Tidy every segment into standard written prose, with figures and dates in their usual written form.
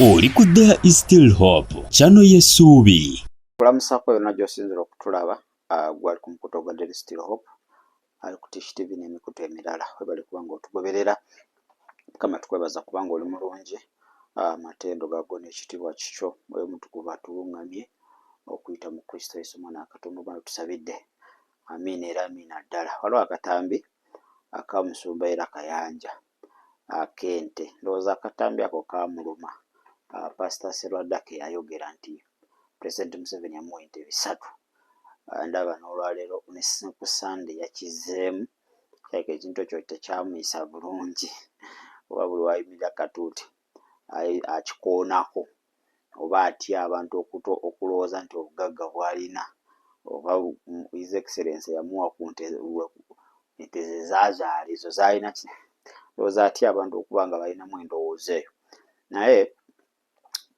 Oli ku There is Still Hope, channel y'essuubi. Kulamusako yonna gy'osinzira okutulaba gwali ku mukutu ogwa There is Still Hope ali ku Tish TV n'emikutu emirala webali kubanga otugoberera. Mukama tukwebaza kubanga oli mulungi, amatendo gago n'ekitiibwa kikyo oyo mutukuvu atuluŋŋamye okuyita mu Kristo Yesu mwana wa Katonda bano tusabidde. Amiina era amiina ddala. Waliwo akatambi akamusumba era kayanja akente, ndowooza akatambi ako kaamuluma. Pastor Serwadake yayogera nti President Museveni yamuwa ente 3. Ndaba n'olwaleero ne ku Sunday yakizeemu, kyake ekintu ekyo tekyamuyisa bulungi. Oba buli wayimirira katuuti akikoonako oba atya abantu okulowooza nti obugagga bw'alina oba His Excellency yamuwa ku ente ze zaazaala ezo zaalina ndowooza atya abantu okuba nga balinamu endowooza eyo. Naye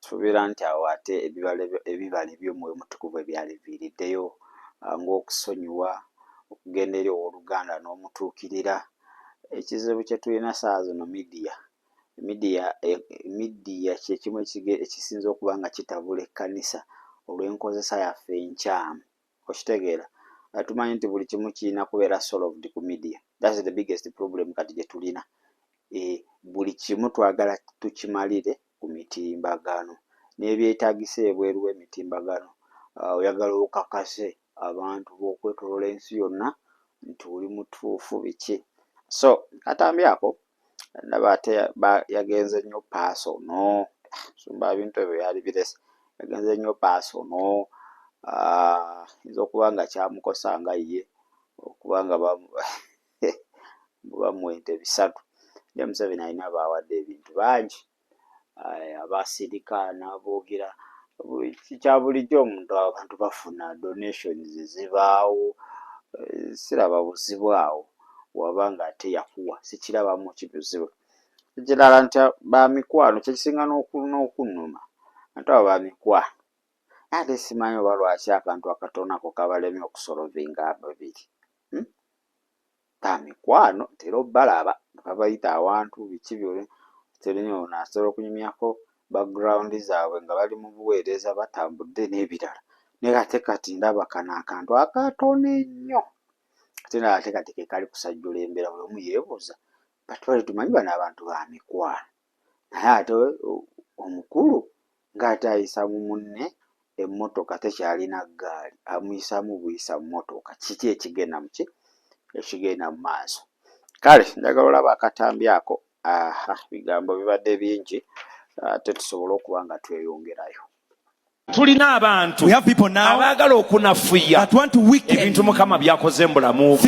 tusuubira nti awo ate ebibala eby'omwoyo mutukuvu ebyaliviiriddeyo ng'okusonyiwa, okugenda eri owooluganda n'omutuukirira. Ekizibu kye tulina saa zino midiya kye kimu ekisinza okuba nga kitabula ekkanisa olw'enkozesa yaffe enkyamu. Okitegeera, tumanyi nti buli kimu kirina kubeera solved ku midiya. That's the biggest problem kati gye tulina. Buli kimu twagala tukimalire ku mitimbagano n'ebyetaagisa ebweru w'emitimbagano. Oyagala okakase abantu b'okwetoloola ensi yonna nti oli mutuufu biki. So katambi ako ndaba ate yagenze nnyo paasono, sumba ebintu ebyo yali birese, yagenze nnyo paasono. Nza okuba nga kyamukosa nga ye okuba nga bamuwa ente 3. Ye Museveni alina baawadde ebintu bangi, abasirika n'aboogera kya bulijjo omuntu abantu bafuna donations zibaawo, siraba buzibu awo waba nga ate yakuwa sikirabamu kibuzibu. Ekirala nti bamikwano kyekisinga n'okunnuma nti abo bamikwano ate simanyi oba lwaki akantu akatono ako kabalemye okusolovinga babiri. Bamikwano ntera obbalaba nga babayita awantu biki terenyo nasobola okunyumyako background zaabwe nga bali mu buweereza batambudde n'ebirala. Naye ate kati ndaba kano akantu akatono ennyo ate ate kati ke kali kusajjula embeera buli omu yeebuuza batwale tumanyi bano abantu bamikwano naye ate omukulu ng'ate ayisa mu munne emmotoka tekyalina ggaali amuyisaamu buyisa mu mmotoka. Kiki ekigenda muki ekigenda mu maaso? Kale njagala olaba akatambi ako. Bigambo bibadde bingi ate tusobole okuba nga tweyongerayo. Tulina abantu abaagala okunafuya ebintu Mukama byakoze mu bulamu bwo.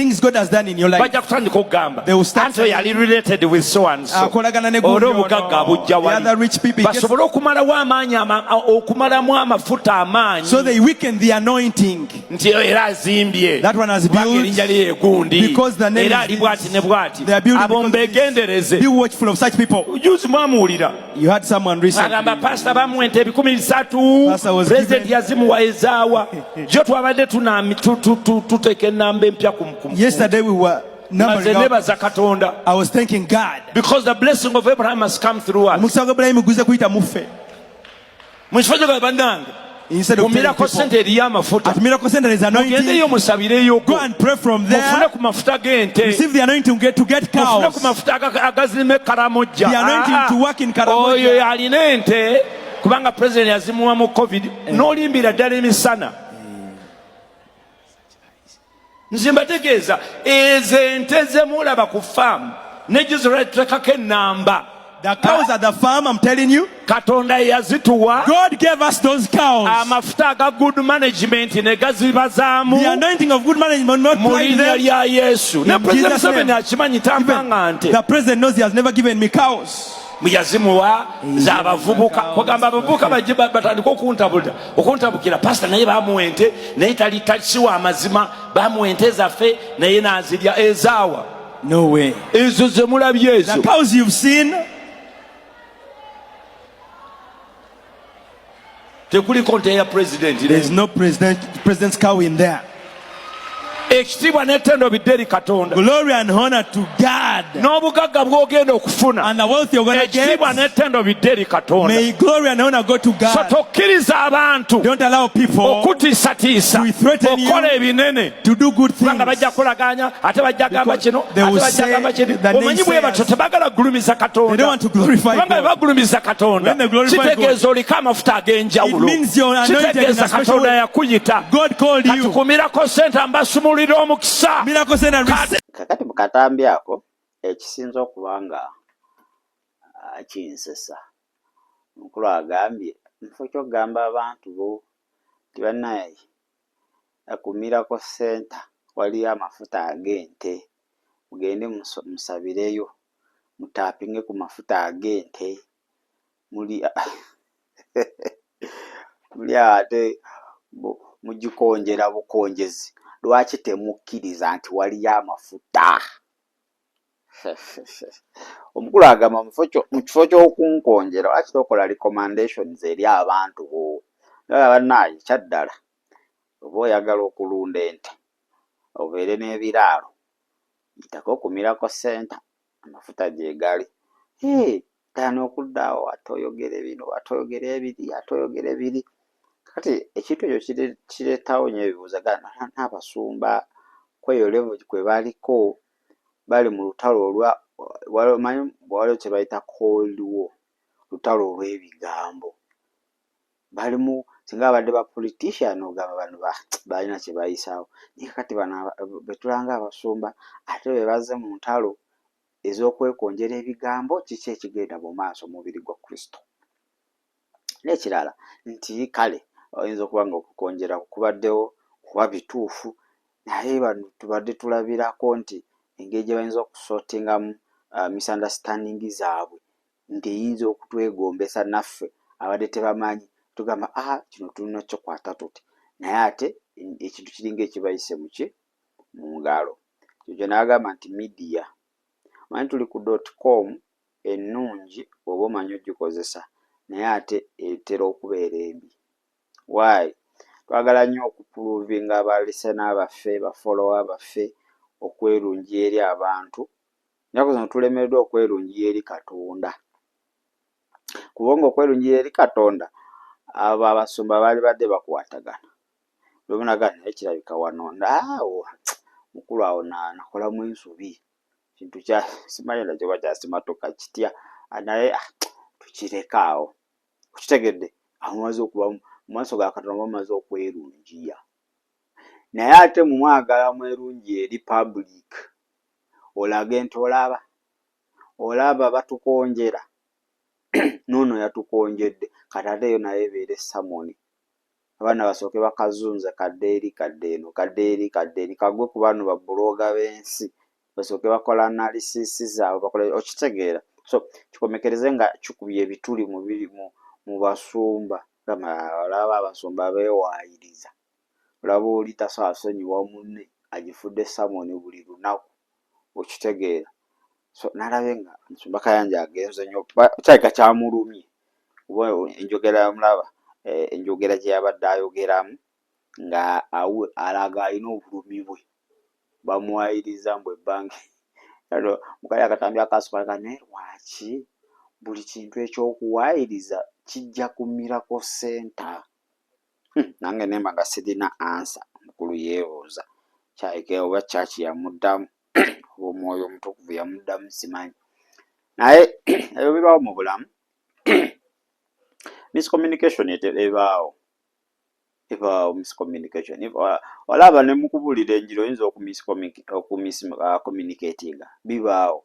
Bajja kutandika okugamba anti oyo yali related with so and so, olwo obugagga abujja wali, basobole okumalamu amafuta amaanyi. So they weaken the anointing. Nti era azimbye kubanga erinnya lye Gundi era ali bw'ati ne bw'ati. Abo mbegendereze. Be watchful of such people. Ujuzi mwamuwulira You had someone recently. agamba pastor bamuwa ente 13. President yazimuwa ezaawa. Jo twabadde tuteeka ennamba empya ku Yesterday we were numbering up. nebaza Katonda I was thanking God. because the blessing of Abraham has come through us. Omukisa gwa Ibrahimu guze kuyita muffe. Mu kifo kyo bannange Instead of telling miracle people, center eriyo amafuta, at Miracle Center there is mugendeyo anointing. musabireyo, Go and pray from mufune there. ku mafuta g'ente, Receive the anointing to get mufune ku cows. mafuta agazirima Karamojja. The anointing to work in Karamoja. Oyo yalina ente kubanga president yazimuwa mu COVID n'olimbira ddala emisana. Nze mbategeeza ezo ente ze mulaba ku faamu nejjo ziratekako ennamba. The cows at the farm, I'm telling you. Katonda yazituwa. God gave us those cows. Amafuta aga good management ne gazibazaamu The anointing of good management not mu like linnya them. lya Yesu. Ne In President Jesus' name. Museveni akimanyi tampanga nte. The president knows he has never given me cows. Yazimuwa z'abavubuka. Kugamba abavubuka bajje batandika okuntabukira. Pastor naye bamuwa ente naye taliwa amazima, bamuwa ente zaffe naye n'azirya ezaawa. No way. Ezo ze mulabye ezo. The cows you've seen, Tekuliko nte ya president. there is no president's cow in there. ekitiibwa n'ettendo bidde eri Katonda. Glory and honor to God. N'obugagga bw'ogenda okufuna, And the wealth you're going to get, ekitiibwa n'ettendo bidde eri Katonda. may glory and honor go to So God. tokkiriza abantu Don't allow people okutiisatiisa to threaten you okukola ebinene to do good things. kubanga bajja kulagaanya ate bajja gamba kino they ate will bajja say gamba kino. the Omanyi bwe batyo naysayers. tebagala kugulumiza They don't Katonda. want to glorify Kubanga bwe God. bagulumiza Katonda When they glorify kitegeeza oliko amafuta ag'enjawulo. It means you're anointed in a Kitegeeza special Katonda way. yakuyita. God called you. Katukumirako sente mbasumulira omukisa. Miracle Center receive. Kakati mu katambi ako ekisinza okuba nga kinsesa. Omukulu agambye nfo ky'okugamba abantu bo nti bannaye ku Miracle Center waliyo amafuta ag'ente, mugende musabireyo mutaapinge ku mafuta ag'ente. Muli ate mugikonjera bukonjezi. Lwaki temukkiriza nti waliyo amafuta? Omukulu agamba mu kifo ky'okunkonjera lwaki tokola recommendations eri abantu bo? Bannaye kyaddala oba oyagala okulunda ente obeere n'ebiraalo, yitako ku Miracle Center, amafuta gye gali. Taano okuddaawo atoyogere bino atoyogere ebiri. Kati ekintu ekyo kireetawo nnyo ebibuuzo. N'abasumba kweyo level kwe baliko bali mu lutalo manyi waliwo kye bayita Cold War, lutalo olw'ebigambo. Balimu singa abadde ba politician ogamba bano balina kye bayisaawo. Naye kati bano betulanga abasumba ate be bazze mu ntalo ez'okwekonjera ebigambo, kiki ekigenda mu maaso mubiri gwa Kristo. N'ekirala nti kale oyinza okuba nga okukonjera kubaddewo kuba bituufu, naye bano tubadde tulabirako nti engeri gye bayinza okusortingamu misunderstanding zaabwe nti eyinza okutwegombesa naffe abadde tebamanyi. Tugamba kino tulina kyokwata tuti, naye ate ekintu kiringa ekibayise mu ngalo. Ekyo n'agamba nti media, manyi tuli ku .com ennungi oba omanyi ogikozesa, naye ate etera okubeera embi. Why? Twagala nnyo okupuruvinga abalisena baffe, bafollower baffe okwerungi eri abantu. Ennaku zino tulemereddwa okwerungi eri Katonda. Kubanga okwerungi eri Katonda abo abasumba baali badde bakwatagana. Lwemunaga naye kirabika wano mukulu awo nakolamu ensobi. Kintu kya simanyi nakyo bakyasimatuka kitya, naye tukireka awo. Kukitegedde amaze okuba mu maaso ga Katonda bamaze okwerungiya. Naye ate mu mwagala mwerungi eri public olage nti olaba batukonjera noono yatukonjedde, kati ate yo naye ebeere samoni. Abaana basooke bakazunza kadde eri kagwe ku bano babbuloga b'ensi basooke bakola analysis zaabwe bakola okitegeera. So kikomekereze nga kikubye ebituli mu basumba. Olaba abasumba beewaayiriza, olaba oli tasaasonyiwa munne agifudde samoni buli lunaku, okitegeera. So nalabe nga Musumba Kayanja agenze nnyo, kyalika kyamulumye kuba enjogera mulaba enjogera gye yabadde ayogeramu nga alaga alina obulumi bwe, bamuwayiriza mbwe ebbanga. Mukali akatambi akasooka naye lwaki buli kintu ekyokuwaayiriza kijja ku Miracle Center? Nange nemba nga sirina ansa. Mukulu yeebuuza kyalike oba kyaki yamuddamu oba Omwoyo Omutukuvu yamuddamu simanyi. Naye ebyo bibaawo mu bulamu. Miscommunication ebaawo miscommunication. Olaba ne mukubulira enjiri oyinza okumiscommunicatinga, bibaawo.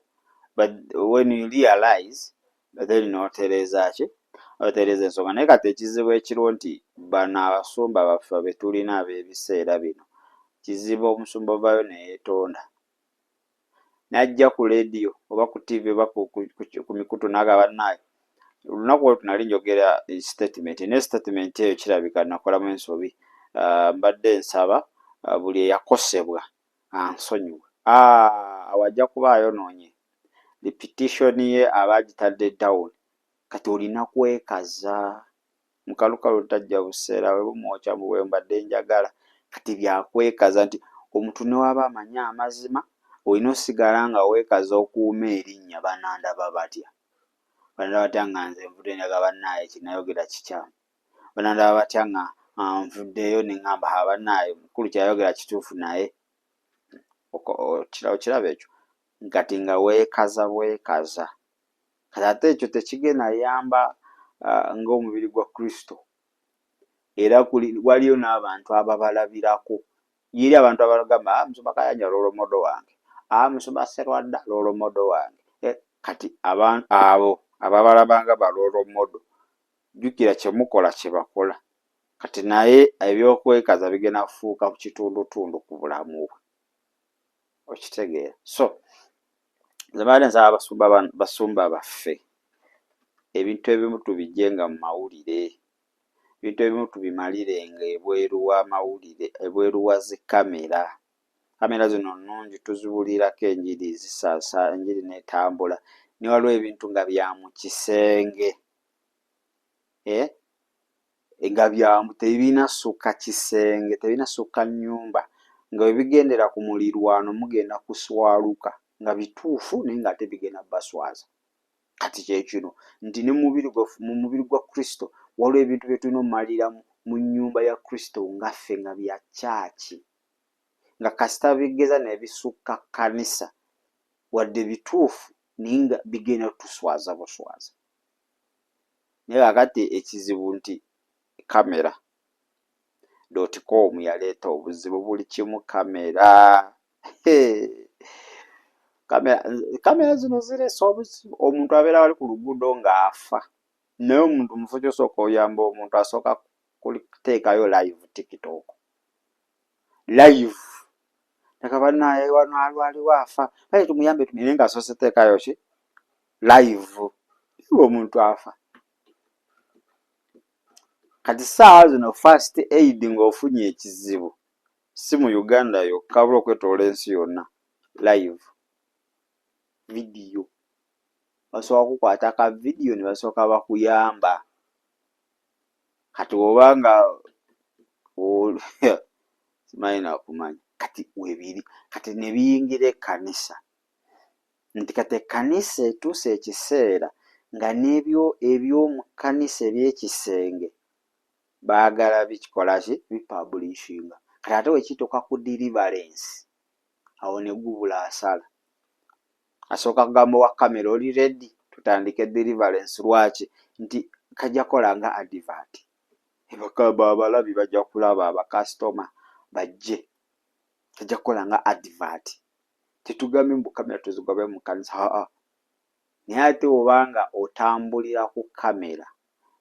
But when you realize then notereeza ensonga. Naye kati ekizibu ekiro nti bano abasumba baffe be tulina ab'ebiseera bino, kizibu omusumba ovaayo neyeetonda n'ajja ku leediyo oba ku TV oba ku mikutu n'agamba bannaye olunaku olwo tunali njogera statement, ne statement eyo kirabika nakolamu ensobi. Mbadde nsaba buli eyakosebwa ansonyiwe. Awajja kuba ayonoonye repetition ye abagitadde down. Kati olina kwekaza. Mukalukalu tajja buseera we bumwokya mu bwe mbadde njagala. Kati byakwekaza nti omuntu ne waba amanya amazima olina osigala nga weekaza okuuma erinnya banandaba batya. Banandaba batya nga nze nvudde ndaga bannaaye kinayogera kikyamu. Banandaba batya nga nvuddeyo ne ŋŋamba bannaaye mukulu kyayogera kituufu naye. Okiraba ekyo kati nga weekaza bwekaza. Kati ate ekyo tekigenda yamba ng'omubiri gwa Kristo. Era waliyo n'abantu ababalabirako. Yeri abantu abagamba Musumba Kayanja lolomodo wange, Musumba Sserwadda lolomodo wange. Kati abo ababalabanga balolomodo jjukira kye mukola kye bakola. Kati naye ebyokwekaza bigenda kufuuka ku kitundutundu ku bulamu bwe. Okitegeera. So nze mbadde nsaba basumba baffe ebintu ebimu tubijjenga mu mawulire, ebintu ebimu tubimalirenga ebweru w'amawulire, ebweru wa zikamera. Kamera zino nnungi tuzibulirako enjiri zisaasa, enjiri n'etambula. Ne waliwo ebintu nga bya mu kisenge, nga tebinasukka kisenge, tebinasukka nnyumba, nga bwe bigendera ku mulirwano mugenda kuswaluka nga bituufu naye nga ate bigenda baswaza. Kati kye kino nti ne mu mubiri gwa Kristo waliwo ebintu bye tulina omalira mu nnyumba ya Kristo ngaffe nga bya kyaki, nga kasita bigeza ne bisukka kkanisa wadde bituufu naye nga bigenda tuswaza buswaza. Naye kakati ekizibu nti kamera.com yaleeta obuzibu buli kimu kamera. Kamera zino zireese obuzibu. Omuntu abeera wali ku luguudo ng'afa. Naye omuntu mu kifo ky'osooka oyamba omuntu asooka kuteekayo live TikTok. Live. Taka bannaaye wano alwaliwo afa. Kale tumuyambe naye ng'asoose teekayo ki? Live. Iwe omuntu afa. Kati ssaawa zino first aid ng'ofunye ekizibu si mu Uganda yokka wabula okwetoola ensi yonna. Live. Vidiyo. Basobola kukwata ka vidiyo ne basooka bakuyamba. Kati oba nga simanyi nakumanya. Kati webiri. Kati ne biyingira ekkanisa. Nti kati ekkanisa etuuse ekiseera nga n'ebyo eby'omu kkanisa eby'ekisenge baagala bikikola ki? Bipublishinga. Kati ate wekituuka ku deliverance awo ne gubula asala. Asooka kugamba wa kamera oli ready tutandike deliverance. Lwaki? Nti kajja kola nga advert. Abalabi bajja kulaba abakasitoma bajje. Kajja kola nga advert. Tetugambye mbu kamera tuzigobe mu kanisa. Naye ate obanga otambulira ku kamera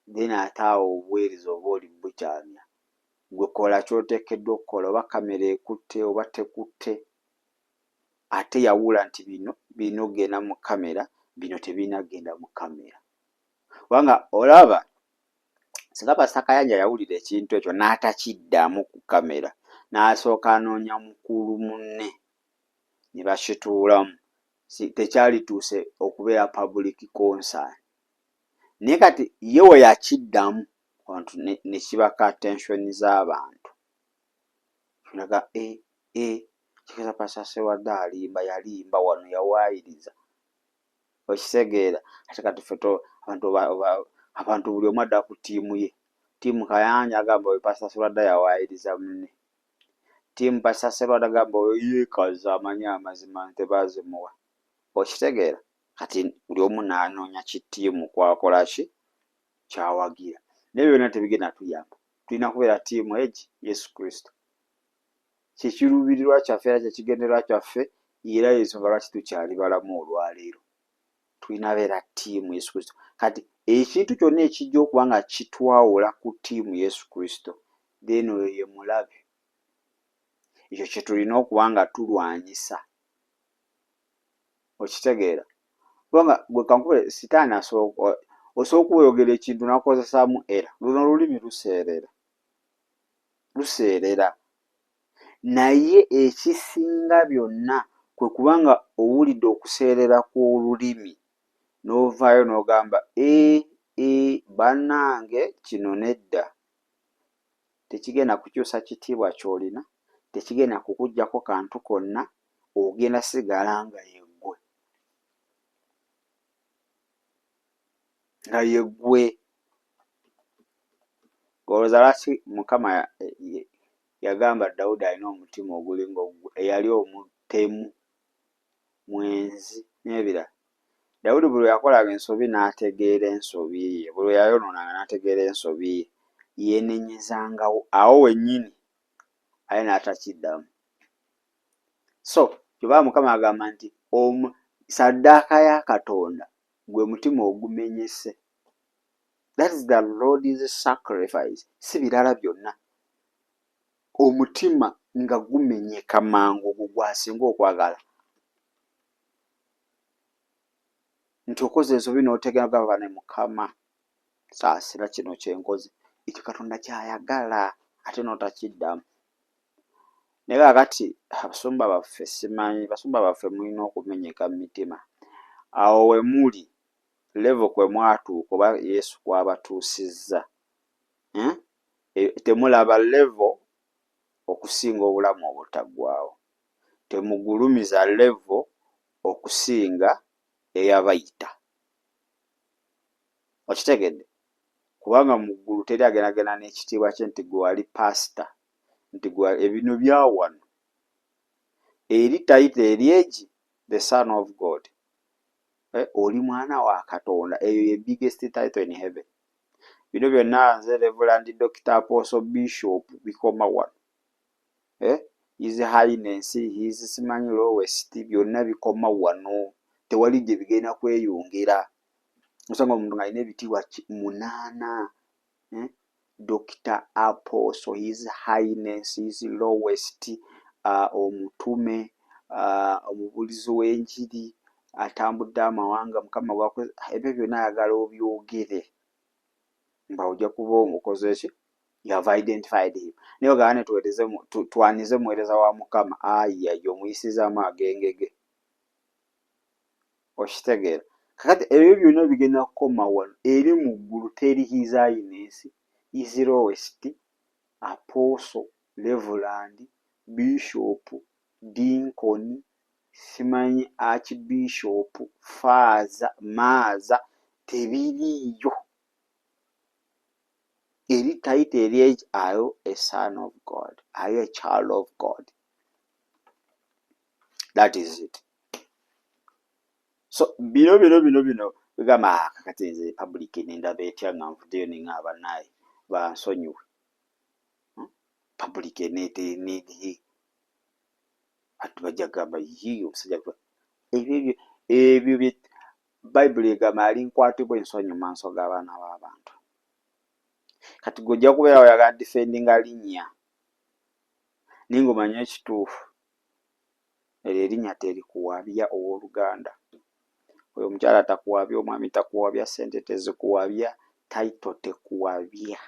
then ate awo obuweereza oba oli bukyamya. Gwe kola ky'oteekeddwa okukola oba kamera ekutte oba tekutte. Ate yawula nti bino genda mu kamera, bino tebinagenda mu kamera. Kubanga olaba singa Pastor Kayanja yawulira ekintu ekyo n'atakiddamu ku kamera n'asooka anoonya mukulu munne ne bakituulamu, tekyalituuse okubeera public concern. Naye kati ye we yakiddamu abantu ne kibaka attention z'abantu. Tulaga kikeza Pastor Sserwadda alimba, yalimba wano yawaayiriza. Okitegeera. Ate kati ffe abantu buli omu adda ku ttiimu ye. Ttiimu Kayanja agamba oyo Pastor Sserwadda yawaayiriza munne. Ttiimu Pastor Sserwadda agamba oyo yeekaza amanyi amazima tebaazimuwa. Okitegeera. Kati buli omu n'anoonya kittiimu kwakola ki? Kyawagira. Naye byonna tebigenda tuyamba. Tulina kubeera ttiimu egi Yesu Kristo. Kyekiruubirirwa kyaffe era kyekigendererwa kyaffe era y'ensonga lwaki tukyali balamu olwaleero. Tulina beera ttiimu Yesu Kristo. Kati ekintu kyonna ekijja okuba nga kitwawula ku ttiimu Yesu Kristo then oyo ye mulabe. Ekyo kye tulina okuba nga tulwanyisa. Okitegeera. Kubanga gwe kankubule sitaani osobola okuyogera ekintu n'akozesaamu era. Luno olulimi luseerera. Naye ekisinga byonna kwe kubanga owulidde okuseerera kw'olulimi n'ovaayo n'ogamba bannange kino nedda. Tekigenda kukyusa kitiibwa ky'olina, tekigenda kukujjako kantu konna, ogenda sigala nga yeggwe. Nga yeggwe. Olowooza lwaki Mukama yagamba Dawudi alina omutima ogulinga ogugwe, eyali omutemu, mwenzi n'ebirala. Dawudi buli yakolanga ensobi n'ategeera ensobi ye, buli yayonoonanga n'ategeera ensobi ye, yeenenyezangawo awo wennyini aye n'atakiddamu. So kyova Mukama agamba nti saddaaka ya Katonda gwe mutima ogumenyese. That is the Lord's sacrifice. Si birala byonna. Omutima nga gumenyeka mangu gugwasinga okwagala. Nti okoze ensobi n'otegeera gaba ne Mukama saasira kino kyenkoze. Ekyo Katonda kyayagala ate n'otakiddamu. Naye kakati abasumba baffe simanyi, basumba baffe mulina okumenyeka mu mitima. Awo we muli level kwe mwatuuka oba Yesu kwabatuusizza. Temulaba level okusinga obulamu obutaggwaawo. Temugulumiza level okusinga eyabayita. Okitegedde? Kubanga mu ggulu teri agendagenda n'ekitiibwa kye nti gwe wali pasita, nti gwe ebino bya wano. Eri tayita eryegi the son of God. Oli mwana wa Katonda, eyo ye biggest title in heaven. Bino byonna nze Reverend Dr. Apostle Bishop bikoma wano. His Highness, his simanyi lowest, byonna bikoma wano. Tewali gye bigenda kweyongera. Osanga omuntu ng'alina ebitiibwa 8. Dr. Apostle, his Highness, his lowest, omutume, omubulizi w'enjiri, atambudde amawanga, Mukama bwakoze, ebyo byonna ayagala obyogere. Mba ojja kuba omukoze ki? You have identified him. Naye ogane twanize muweereza wa Mukama, ayiyayo omuyisizaamu agengege. Okitegeera? Kakati ebyo byonna bigenda kukoma wano. Eri mu ggulu teri his Highness, his lowest, Apostle, Reverend, Bishop, Deacon, simanyi Archbishop, Father, Mother, tebiriyo. Eri tayita eryegi, ayo a son of God, ayo a child of God. That is it. So bino bigamba kakati nze public nendaba etya nga nvuddeyo neŋŋamba naye bansonyiwe. Public neti ati bajja gamba yiyo omusajja ebyo Bayibuli egamba ali nkwatibwa ensonyi mu maaso g'abaana b'abantu. Kati gojja kubeera oyagala defendinga linnya naye ng'omanya ekituufu eryo erinnya terikuwabya owooluganda. Oyo omukyala takuwabya, omwami takuwabya, ssente tezikuwabya, taito tekuwabya.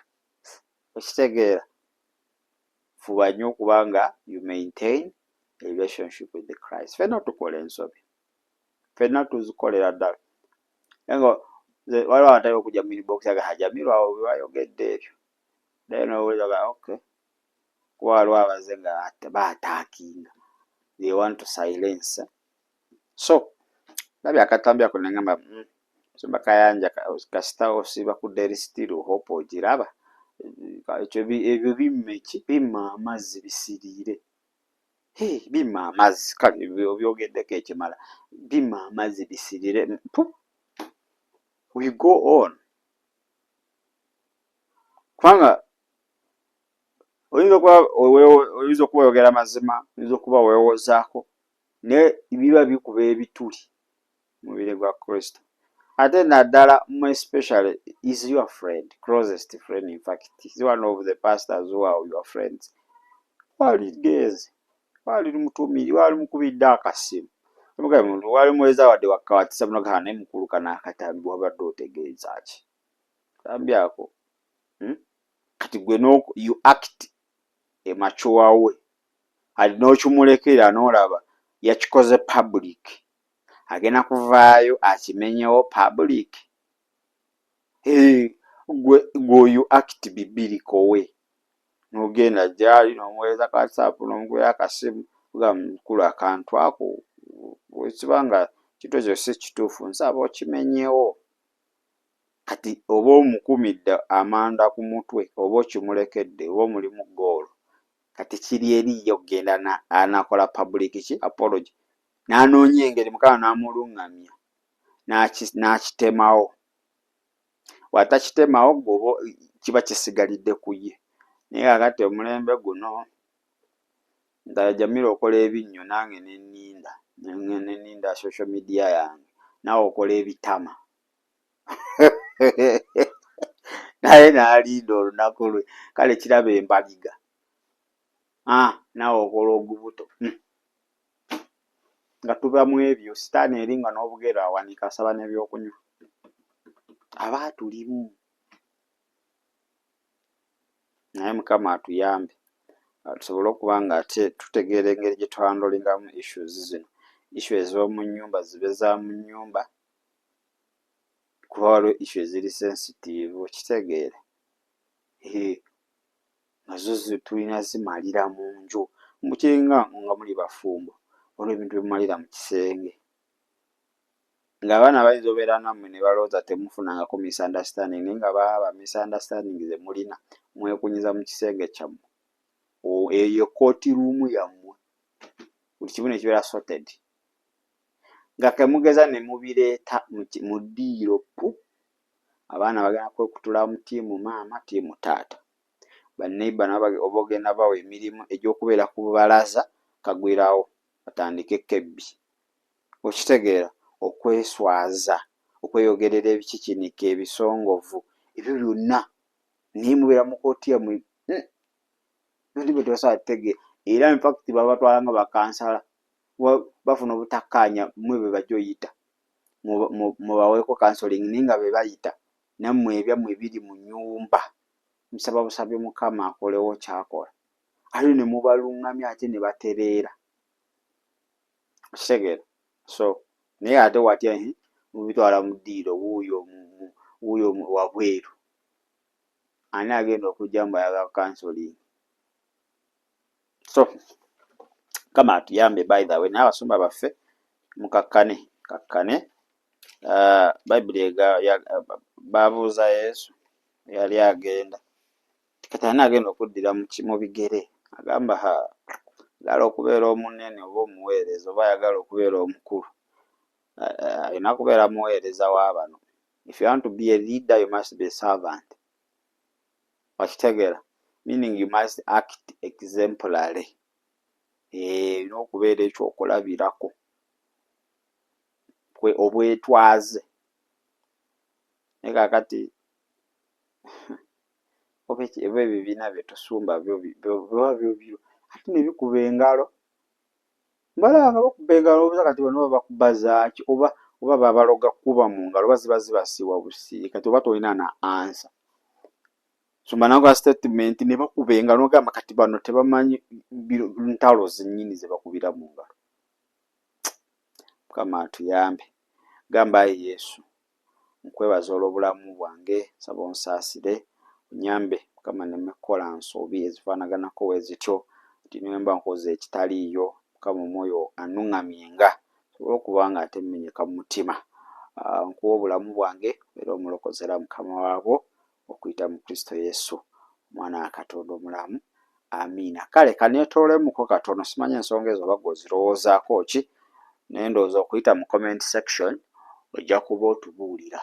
Okitegeera? Fuba nnyo okubanga you maintain a relationship with the Christ. Ffenna tukola ensobi. Ffenna tuzikolera ddala. Ngo waliwo abatali okujja mu inbox aga Hajamiru awo bwe bayogedde ebyo. Naye n'owulira okay. Kuba waliwo abaze nga baataakinga. They want to silence. So nabya akatambi ako nengamba nsumba kayanja kasita osiba ku Daily Still Hope ogiraba. Ebyo bimma amazzi bisiriire. Bimma amazzi kale byogeddeko ekimala. Bimma amazzi bisiriire. We go on. Kubanga oyinza okuba oyogera mazima, oyinza okuba weewozaako, naye biba bikuba ebituli mubiri gwa Kristo. Ate naddala more especially is your friend, closest friend in fact. He's one of the pastors who are your friends. Wali gezi, wali mutumiri, wali mukubidde akasimu. Mugabe muntu wali muweza wadde wakawatisa munoga ne mukuluka n'akatambi wabadde otegeeza ki. Tambi ako. Kati gwe you act emachuwa we. Alina okimulekera n'olaba yakikoze public. Agenda kuvaayo akimenyewo public. Gwe you act bibiriko we. n'ogenda gyali n'omuweereza ka WhatsApp n'omugula akasimu mukulu akantu ako bwekibanga kito kyo si kituufu nsaba okimenyewo. Kati oba omukumidde amanda ku mutwe oba okimulekedde oba mulimu goolo kati kiri eriyo ogenda anakola public apology n'anoonya engeri Mukama n'amulungamya n'akitemawo. Bw'atakitemawo gwe kiba kisigalidde ku ye. Naye kakati omulembe guno ddala Jamila okola ebinnyo nange nenninda social media yange naawe okola ebitama naye n'alinda olunaku lwe kale kiraba embaliga naawe okola ogubuto nga tuba mu ebyo sitaani eringa n'obugero awanika asaba n'ebyokunywa aba tulimu. Naye Mukama atuyambe tusobole okuba nga ate tutegeera engeri gye twandolingamu issues zino. Issues ez'omu nnyumba zibe za mu nnyumba kuba waliwo issues ziri sensitive okitegeere nazo tulina zimalira mu nju mukiringa nga muli bafumbo waliwo ebintu bimalira mu kisenge ng'abaana bayinza obeera nammwe ne balowooza temufunangako misunderstanding naye nga baba misunderstanding ze mulina mwekunyiza mu kisenge kyammwe eyo kooti ruumu yammwe buli kimu ne kibeera sorted nga kemugeza ne mubireeta mu ddiiro abaana bagenda kwekutula mu ttiimu maama ttiimu taata banneiba nabo oba ogenda bawa emirimu egy'okubeera ku balaza kagwirawo batandike kebbi okitegeera okweswaza okweyogerera ebikikinika ebisongovu ebyo byonna naye mubeera mu kooti yammwe bindi bye tubasobola tutegeera era in fact babatwala nga bakansala bafuna obutakkaanya mmwe be bajja oyita mubaweeko counseling naye nga be bayita nammwe ebyammwe biri mu nnyumba musaba busabye Mukama akolewo kyakola ate ne mubalungamya ate ne batereera okitegeera so naye ate watya mubitwala mu ddiiro wuuyo wabweru ani agenda okujja mbu ayagala counseling. So Mukama atuyambe by the way n'abasumba baffe mukakkane Bayibuli babuuza Yesu yali agenda kati ani agenda okuddira mu bigere agamba ayagala okubeera omunene oba omuweereza oba ayagala okubeera omukulu alina kubeera muweereza w'abano. If you want to be a leader you must be a servant. Okitegeera meaning you must act exemplary. Olina okubeera ekyokulabirako obwetwaze naye kakati oba ebibiina bye tusumba byo ate ne bikuba engalo balaba nga bakuba engalo obuza kati bano bakuba zaaki oba babaloga kuba mu ngalo oba ziba zibasiwa busiiri kati oba tolina na ansa sumba nanga statement ne bakuba engalo n'ogamba kati bano tebamanyi ntalo zennyini ze bakubira mu ngalo. Mukama atuyambe gamba Yesu nkwebaza olw'obulamu bwange saba onsaasire unyambe Mukama ne mmekola nsobi ezifaanaganako bwe zityo nti ne mba nkoze ekitaliiyo Mukama omwoyo anuŋŋamyenga sobola okuba nga ate mmenyeka mu mutima nkuwa obulamu bwange era omulokozera Mukama waabwo okuyita mu Kristo Yesu omwana wa Katonda omulamu amiina. Kale kaneetoolemuko katono simanya ensonga ezo bagwe ozirowoozaako ki naye ndowooza okuyita mu comment section ojja kuba otubuulira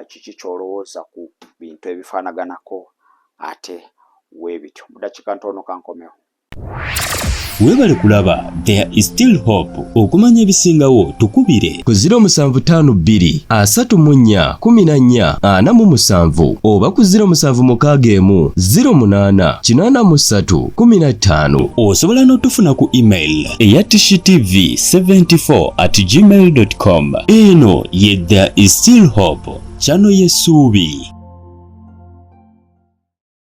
kiki ky'olowooza ku bintu ebifaanaganako ate weebityo. Mu ddakiika ntono kankomewo. Weebale kulaba There is Still Hope. Okumanya ebisingawo tukubire ku 0752 34 14 47 oba ku 0761 08 83 15. Osobola n'otufuna ku email eya tshitv74@gmail.com. Eno ye There is Still Hope, channel y'essuubi.